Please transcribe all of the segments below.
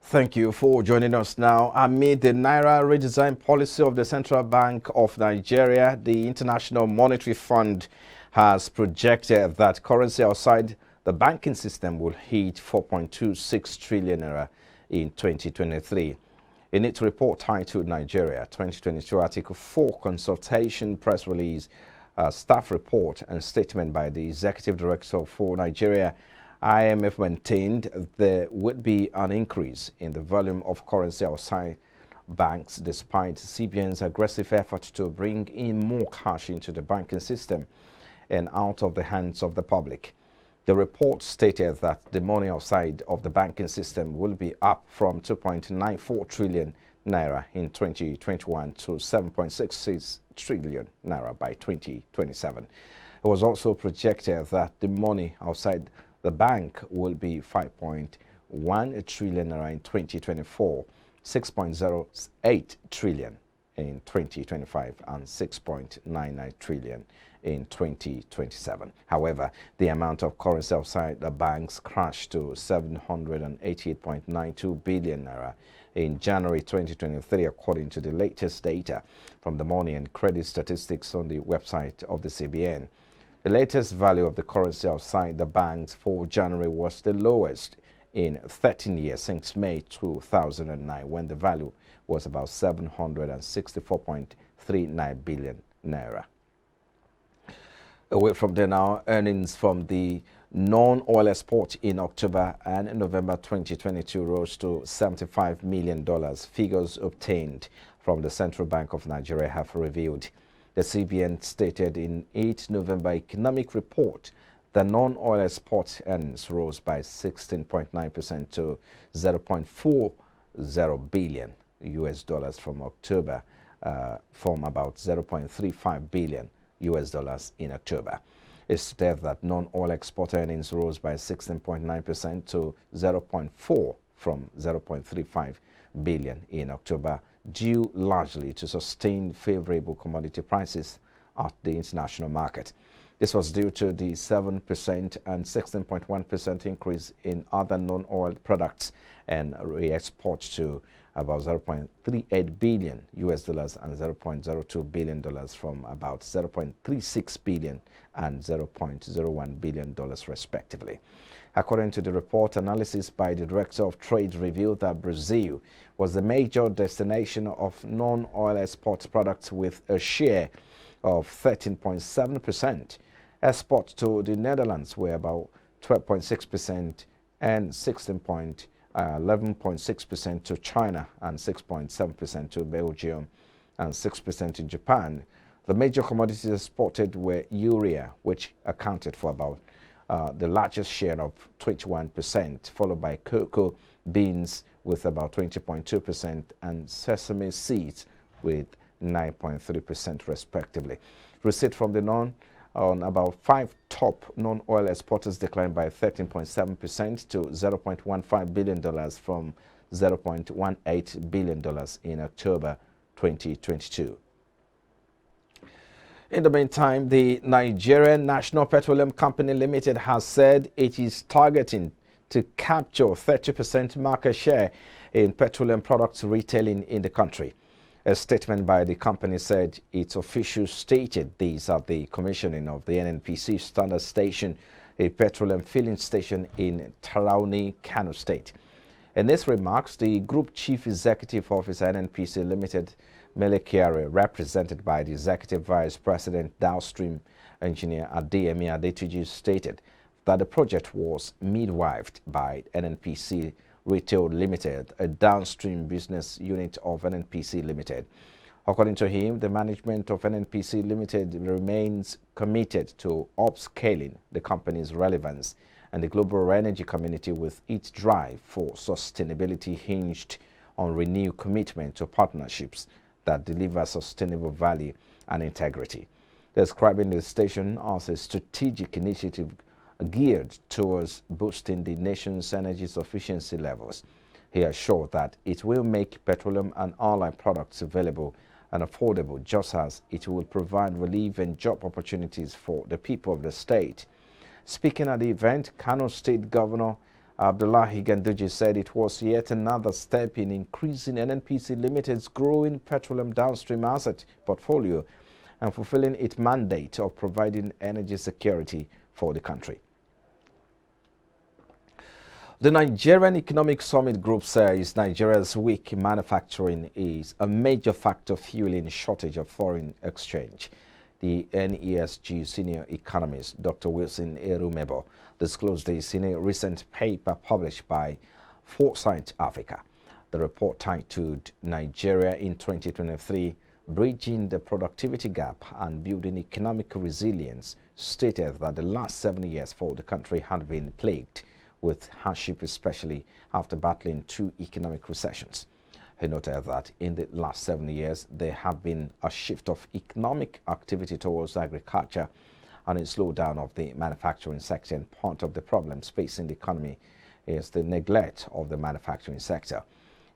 Thank you for joining us now. Amid the Naira redesign policy of the Central Bank of Nigeria, the International Monetary Fund has projected that currency outside the banking system will hit 4.26 trillion naira in 2023. In its report titled Nigeria 2022 Article 4 Consultation Press Release, Staff Report and Statement by the Executive Director for Nigeria, IMF maintained there would be an increase in the volume of currency outside banks despite CBN's aggressive effort to bring in more cash into the banking system and out of the hands of the public. The report stated that the money outside of the banking system will be up from 2.94 trillion naira in 2021 to 7.66 trillion naira by 2027. It was also projected that the money outside the bank will be 5.1 trillion naira in 2024, 6.08 trillion in 2025, and 6.99 trillion in 2027. However, the amount of currency outside the banks crashed to 788.92 billion naira in January 2023, according to the latest data from the Money and Credit Statistics on the website of the CBN. The latest value of the currency outside the banks for January was the lowest in 13 years since May 2009, when the value was about 764.39 billion naira. Away from there now, earnings from the non-oil export in October and November 2022 rose to $75 million. Figures obtained from the Central Bank of Nigeria have revealed. The CBN stated in its November economic report that non-oil export earnings rose by 16.9% to $0.40 billion from October, from about $0.35 billion in October. It stated that non-oil export earnings rose by 16.9% to 0.4 from 0.35 billion in October, due largely to sustained favorable commodity prices at the international market. This was due to the 7% and 16.1% increase in other non-oil products and re-export to about $0.38 billion and $0.02 billion from about $0.36 billion and $0.01 billion respectively. According to the report, analysis by the Director of Trade revealed that Brazil was the major destination of non-oil export products with a share of 13.7%. Exports to the Netherlands were about 12.6% and 11.6% to China and 6.7% to Belgium and 6% in Japan. The major commodities exported were urea, which accounted for about the largest share of 21%, followed by cocoa, beans with about 20.2%, and sesame seeds with 9.3% respectively. Receipt from the on about 5 top non-oil exporters declined by 13.7% to $0.15 billion from $0.18 billion in October 2022. In the meantime, the Nigerian National Petroleum Company Limited has said it is targeting to capture 30% market share in petroleum products retailing in the country. A statement by the company said its officials stated this at the commissioning of the NNPC Standard Station, a petroleum filling station in Tarauni, Kano State. In his remarks, the Group Chief Executive Officer NNPC Limited, Melekiare, represented by the Executive Vice President Downstream Engineer Adeyemi Adetuji, stated that the project was midwifed by NNPC Retail Limited, a downstream business unit of NNPC Limited. According to him, the management of NNPC Limited remains committed to upscaling the company's relevance and the global energy community with its drive for sustainability hinged on renewed commitment to partnerships that deliver sustainable value and integrity. Describing the station as a strategic initiative geared towards boosting the nation's energy sufficiency levels, he assured that it will make petroleum and allied products available and affordable, just as it will provide relief and job opportunities for the people of the state. Speaking at the event, Kano State Governor Abdullahi Ganduje said it was yet another step in increasing NNPC Limited's growing petroleum downstream asset portfolio and fulfilling its mandate of providing energy security for the country. The Nigerian Economic Summit Group says Nigeria's weak manufacturing is a major factor fueling shortage of foreign exchange. The NESG senior economist Dr. Wilson Erumebo disclosed this in a recent paper published by Foresight Africa. The report titled Nigeria in 2023, Bridging the Productivity Gap and Building Economic Resilience stated that the last 7 years for the country had been plagued with hardship, especially after battling 2 economic recessions. He noted that in the last 7 years, there have been a shift of economic activity towards agriculture and a slowdown of the manufacturing sector. And part of the problems facing the economy is the neglect of the manufacturing sector.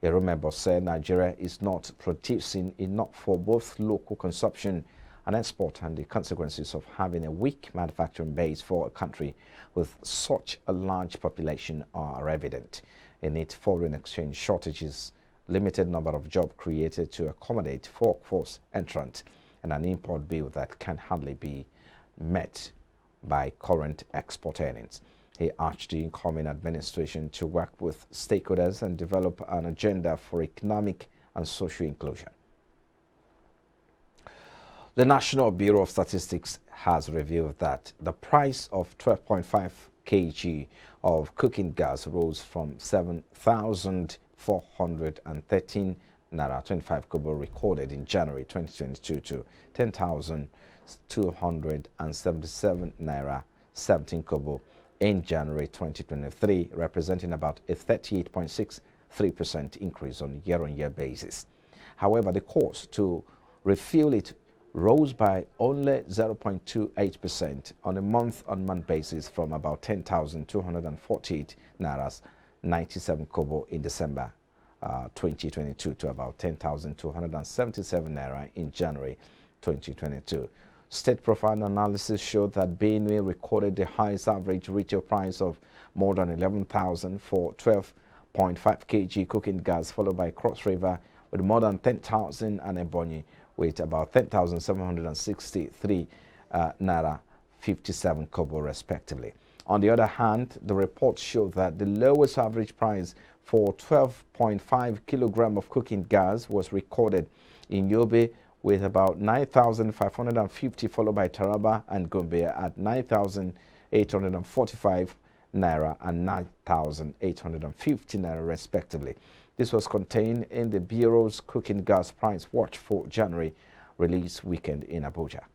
Erumebo said Nigeria is not producing enough for both local consumption and export, and the consequences of having a weak manufacturing base for a country with such a large population are evident. In it, foreign exchange shortages, limited number of jobs created to accommodate workforce entrant, and an import bill that can hardly be met by current export earnings. He urged the incoming administration to work with stakeholders and develop an agenda for economic and social inclusion. The National Bureau of Statistics has revealed that the price of 12.5 kg of cooking gas rose from 7,413 Naira 25 kobo recorded in January 2022 to 10,277 Naira 17 kobo in January 2023, representing about a 38.63% increase on a year-on-year basis. However, the cost to refuel it rose by only 0.28% on a month-on-month basis from about 10,248 Naira 97 kobo in December 2022 to about 10,277 Naira in January 2022. State profile analysis showed that Benue recorded the highest average retail price of more than 11,000 for 12.5 kg cooking gas, followed by Cross River with more than 10,000 and Ebonyi with about 10,763 Naira 57 kobo respectively. On the other hand, the report showed that the lowest average price for 12.5 kilogram of cooking gas was recorded in Yobe with about 9,550, followed by Taraba and Gombe at 9,845 Naira and 9,850 Naira respectively. This was contained in the Bureau's Cooking Gas Price Watch for January release weekend in Abuja.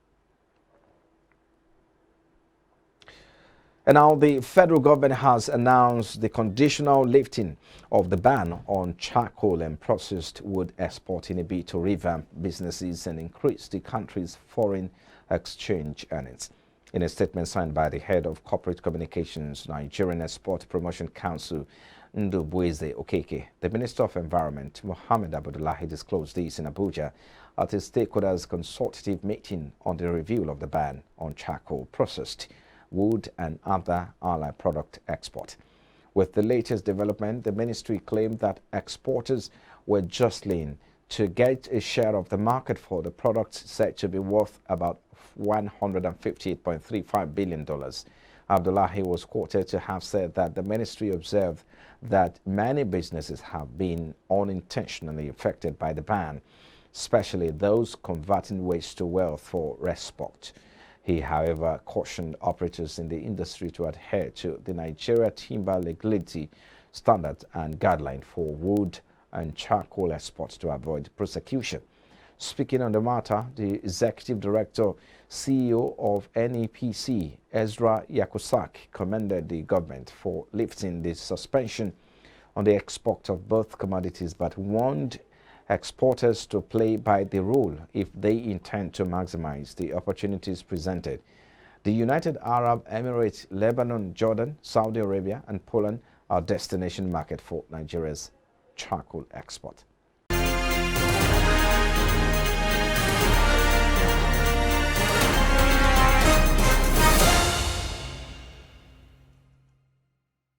And now the federal government has announced the conditional lifting of the ban on charcoal and processed wood export in a bid to revamp businesses and increase the country's foreign exchange earnings. In a statement signed by the head of Corporate Communications, Nigerian Export Promotion Council, Ndubueze Okeke, the Minister of Environment, Mohammed Abdullahi, disclosed this in Abuja at a stakeholders consultative meeting on the review of the ban on charcoal, processed wood and other allied product export. With the latest development, the ministry claimed that exporters were jostling to get a share of the market for the products said to be worth about $158.35 billion. Abdullahi was quoted to have said that the ministry observed that many businesses have been unintentionally affected by the ban, especially those converting waste to wealth for export. He, however, cautioned operators in the industry to adhere to the Nigeria Timber Legality Standards and Guideline for wood and charcoal exports to avoid prosecution. Speaking on the matter, the Executive Director, CEO of NEPC, Ezra Yakusak, commended the government for lifting the suspension on the export of both commodities, but warned exporters to play by the rule if they intend to maximize the opportunities presented. The United Arab Emirates, Lebanon, Jordan, Saudi Arabia, and Poland are destination market for Nigeria's charcoal export.